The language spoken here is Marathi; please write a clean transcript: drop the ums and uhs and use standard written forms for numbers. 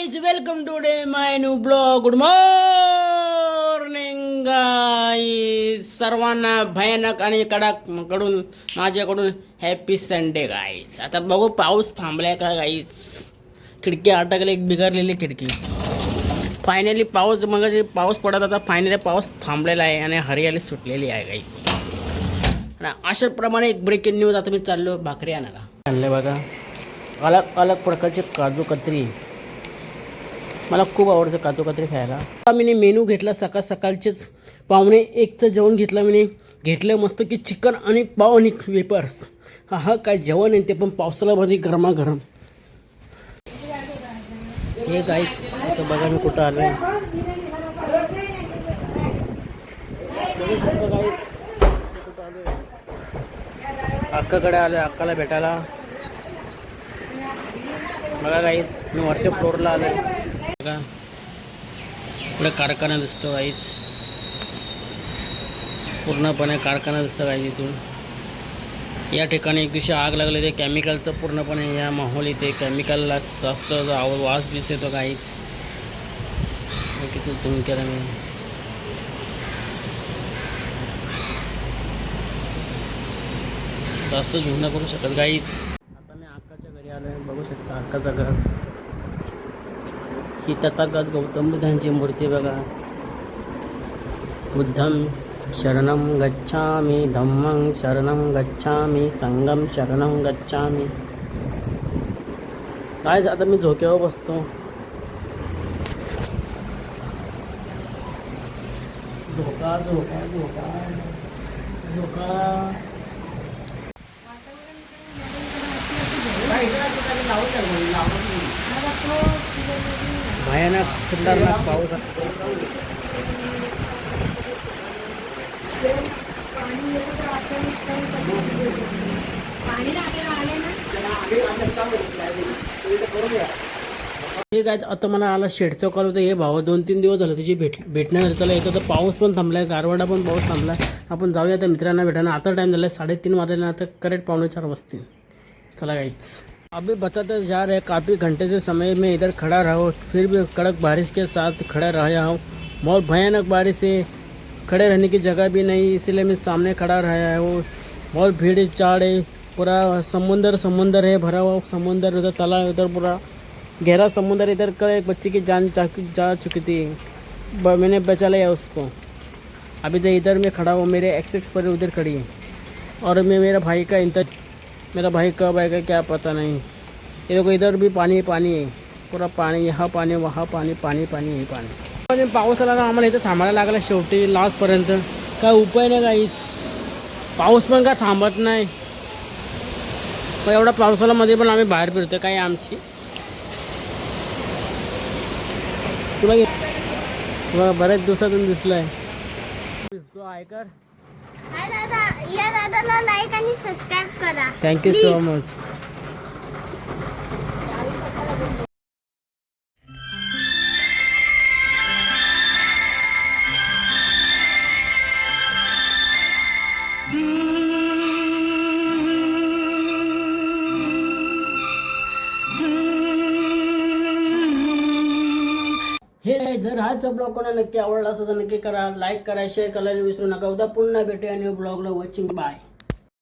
Guys, welcome today my new blog. Good morning guys. सर्वांना भयानक आणि कडक कडून माझ्याकडून हॅपी संडे गाईज. आता बघू पाऊस थांबलाय का गाईज. खिडकी अटकली, एक बिघडलेली खिडकी. फायनली पाऊस मग पाऊस पडत होता, फायनली पाऊस थांबलेला आहे आणि हरियाली सुटलेली आहे गाईज. आणि अशाप्रमाणे एक ब्रेकिंग न्यूज. आता मी चाललो भाकरी आणायला. आणले बघा अलग अलग प्रकारचे काजू कतरी. मला खूप आवडतं काजू कतरी खायला. मी मेनू घेतला सकाळचेच 1:45चं जेवण घेतलं. मी घेतलं मस्त की चिकन आणि पाव आणि वेपर्स. हा काय जेवण आहे ते पण पावसाळ्यामध्ये गरमागरम. हे गाईस आता बघा मी कुठं आलो आहे. अक्काकडे आलो आहे, अक्काला भेटायला. बघा गाईस मी वरच्या फ्लोअरला आलो आहे. बघा पुढे कारखाना दिसतो गाईस, पूर्णपणे कारखाना दिसतो गाईस इथून. या ठिकाणी एक दिवशी आग लागली, ते केमिकलचं पूर्णपणे या माहोल इथे केमिकलला जास्त वास बीस येतो गाईस. किती झूम केला मी. जास्त झूम न करू शकत गाईस. आता मी अक्काच्या घरी आलो आहे, बघू शकता अक्काचं घर. ही तथागत गौतम बुद्धांची मूर्ती बघा. बुद्धं शरणं गच्छामि, धम्मं शरणं गच्छामि, संघं शरणं गच्छामि. काय आता मी झोक्यावर बसतो. झोका झोका झोका झोका. भयानक खतरनाक पाऊस. ठीक आहे. आता मला आला शेडचं कॉल होतं. हे भावा 2-3 दिवस झालं तुझी भेटणार. चला येतो तर पाऊस पण थांबलाय, गारवाडा पण पाऊस थांबलाय. आपण जाऊया त्या मित्रांना भेटायला. आता टाइम झाला 3:30 वाजले, आता करेक्ट 3:45 वाजतील. चला गाइस, अभी बताते जा रहे काफ़ी घंटे से समय में इधर खड़ा रहा, फिर भी कड़क बारिश के साथ खड़ा रहा हूँ. बहुत भयानक बारिश है, खड़े रहने की जगह भी नहीं, इसलिए मैं सामने खड़ा रहा हूँ. बहुत भीड़ चाड़ है, पूरा समुंदर है, भरा हुआ समुंदर. उधर तालाब, उधर पूरा गहरा समुंदर. इधर कल एक बच्चे की जान जा चुकी थी, मैंने बचा लिया उसको. अभी तो इधर मैं खड़ा हूँ, मेरे एक्स पर उधर खड़ी है. और मैं मेरा भाई कब आएगा क्या पता नहीं. ये देखो इधर भी पानी है, पूरा पाणी. यहाँ पाणी वहाँ पाणी, पाणी आहे पाणी. पाऊस आला ना, आम्हाला इथं थांबायला लागला शेवटी लास्टपर्यंत. काय उपाय नाही काहीच, पाऊस पण काय थांबत नाही. पण एवढा पावसाळ्यामध्ये पण आम्ही बाहेर फिरतो. काय आमची तुला बऱ्याच दिवसातून दिसलाय. ऐकर या दादाला लाईक आणि सबस्क्राइब करा. Thank you so much. हे जर आजचा ब्लॉग कोणाला नक्की आवडला असेल तर नक्की करा, लाईक करा, शेअर करायला विसरू नका. उद्या पुन्हा भेटूया न्यू ब्लॉगला. Watching bye.